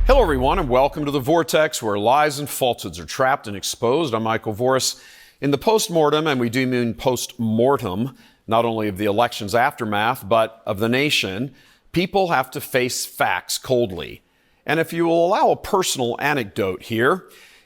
Hello, everyone, and welcome to the Vortex, where lies and falsehoods are trapped and exposed. I'm Michael Voris. In the post-mortem, and we do mean post-mortem, not only of the election's aftermath, but of the nation, people have to face facts coldly. And if you will allow a personal anecdote here,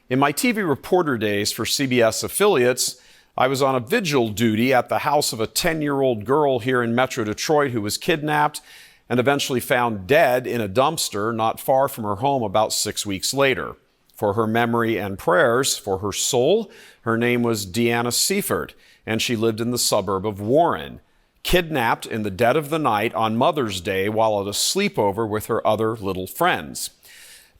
in my TV reporter days for CBS affiliates, I was on a vigil duty at the house of a 10-year-old girl here in Metro Detroit who was kidnapped and eventually found dead in a dumpster not far from her home about 6 weeks later. For her memory and prayers for her soul, her name was Deanna Seifert, and she lived in the suburb of Warren, kidnapped in the dead of the night on Mother's Day while at a sleepover with her other little friends.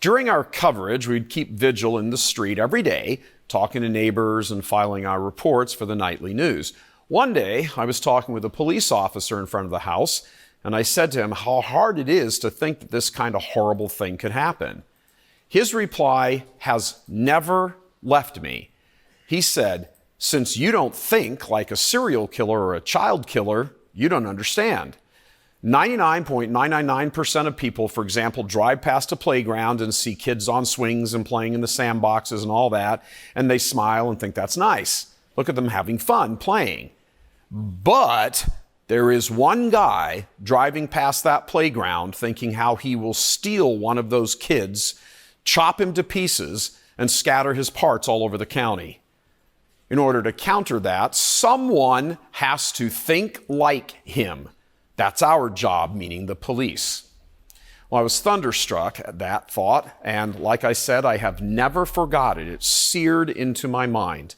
During our coverage, we'd keep vigil in the street every day, talking to neighbors and filing our reports for the nightly news. One day, I was talking with a police officer in front of the house, and I said to him how hard it is to think that this kind of horrible thing could happen. His reply has never left me. He said, "Since you don't think like a serial killer or a child killer, you don't understand. 99.999% of people, for example, drive past a playground and see kids on swings and playing in the sandboxes and all that, and they smile and think that's nice. Look at them having fun playing. But there is one guy driving past that playground thinking how he will steal one of those kids, chop him to pieces, and scatter his parts all over the county. In order to counter that, someone has to think like him. That's our job, meaning the police." Well, I was thunderstruck at that thought, and like I said, I have never forgot it. It's seared into my mind.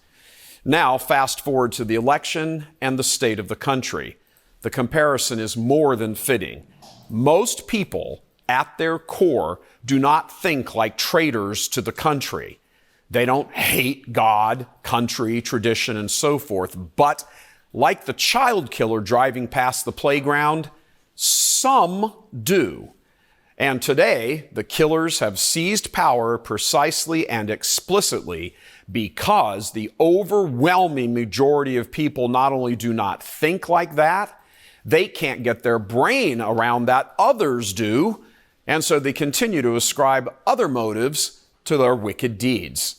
Now, fast forward to the election and the state of the country. The comparison is more than fitting. Most people, at their core, do not think like traitors to the country. They don't hate God, country, tradition, and so forth, but like the child killer driving past the playground, some do. And today, the killers have seized power precisely and explicitly because the overwhelming majority of people not only do not think like that, they can't get their brain around that others do, and so they continue to ascribe other motives to their wicked deeds.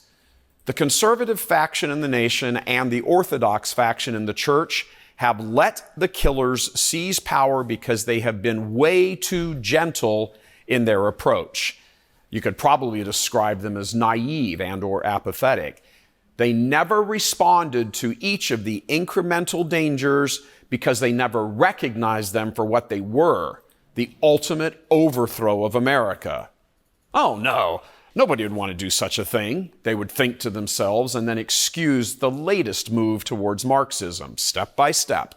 The conservative faction in the nation and the orthodox faction in the church have let the killers seize power because they have been way too gentle in their approach. You could probably describe them as naive and or apathetic. They never responded to each of the incremental dangers because they never recognized them for what they were, the ultimate overthrow of America. Oh no, nobody would want to do such a thing, they would think to themselves, and then excuse the latest move towards Marxism, step by step.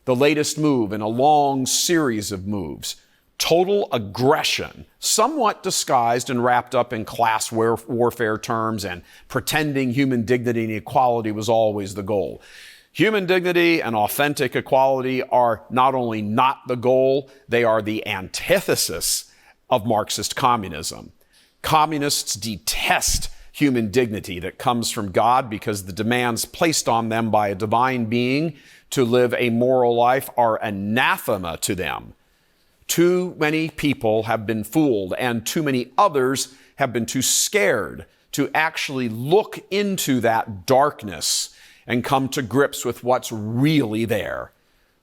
The latest move in a long series of moves. Total aggression, somewhat disguised and wrapped up in class warfare terms and pretending human dignity and equality was always the goal. Human dignity and authentic equality are not only not the goal, they are the antithesis of Marxist communism. Communists detest human dignity that comes from God because the demands placed on them by a divine being to live a moral life are anathema to them. Too many people have been fooled, and too many others have been too scared to actually look into that darkness and come to grips with what's really there.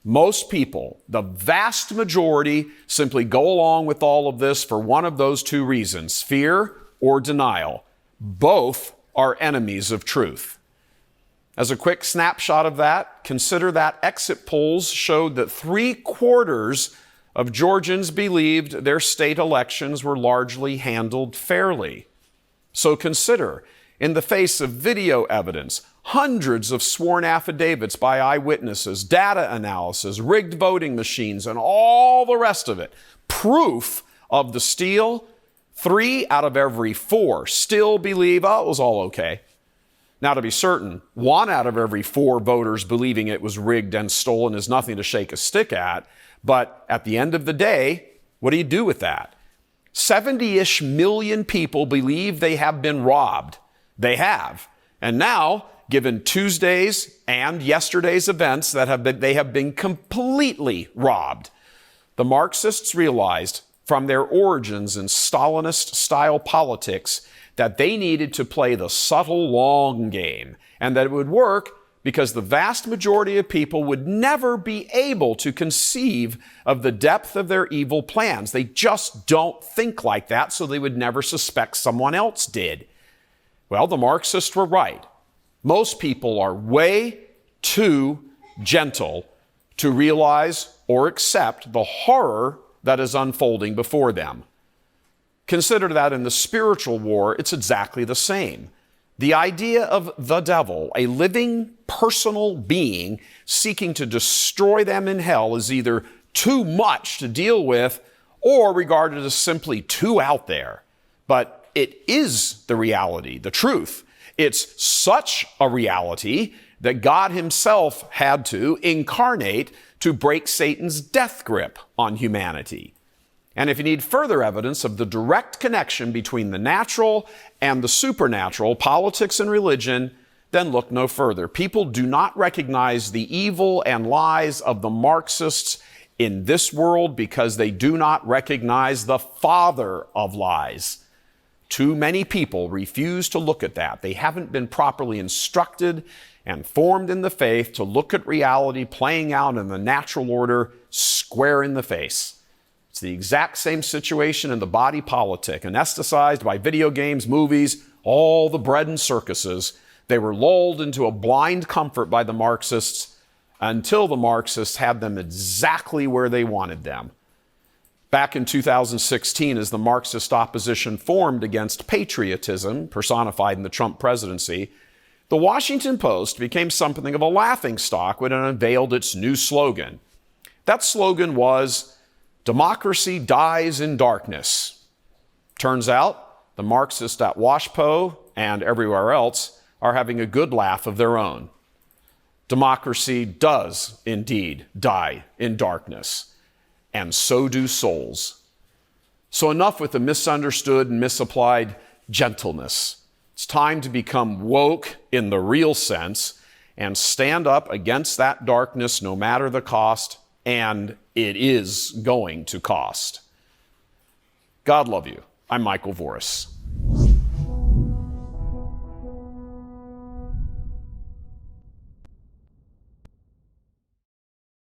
Most people, the vast majority, simply go along with all of this for one of those two reasons, fear or denial. Both are enemies of truth. As a quick snapshot of that, consider that exit polls showed that 3/4 of Georgians believed their state elections were largely handled fairly. So consider, in the face of video evidence, hundreds of sworn affidavits by eyewitnesses, data analysis, rigged voting machines, and all the rest of it, proof of the steal, 3 out of every 4 still believe, oh, it was all okay. Now, to be certain, 1 out of every 4 voters believing it was rigged and stolen is nothing to shake a stick at. But at the end of the day, what do you do with that? 70-ish million people believe they have been robbed. They have. And now, given Tuesday's and yesterday's events, they have been completely robbed. The Marxists realized from their origins in Stalinist-style politics that they needed to play the subtle long game, and that it would work because the vast majority of people would never be able to conceive of the depth of their evil plans. They just don't think like that, so they would never suspect someone else did. Well, the Marxists were right. Most people are way too gentle to realize or accept the horror that is unfolding before them. Consider that in the spiritual war, it's exactly the same. The idea of the devil, a living, personal being seeking to destroy them in hell, is either too much to deal with or regarded as simply too out there. But it is the reality, the truth. It's such a reality that God himself had to incarnate to break Satan's death grip on humanity. And if you need further evidence of the direct connection between the natural and the supernatural, politics and religion, then look no further. People do not recognize the evil and lies of the Marxists in this world because they do not recognize the father of lies. Too many people refuse to look at that. They haven't been properly instructed and formed in the faith to look at reality playing out in the natural order square in the face. It's the exact same situation in the body politic, anesthetized by video games, movies, all the bread and circuses. They were lulled into a blind comfort by the Marxists until the Marxists had them exactly where they wanted them. Back in 2016, as the Marxist opposition formed against patriotism, personified in the Trump presidency, the Washington Post became something of a laughingstock when it unveiled its new slogan. That slogan was, "Democracy dies in darkness." Turns out, the Marxists at WashPo and everywhere else are having a good laugh of their own. Democracy does indeed die in darkness, and so do souls. So enough with the misunderstood and misapplied gentleness. It's time to become woke in the real sense and stand up against that darkness no matter the cost, and it is going to cost. God love you. I'm Michael Voris.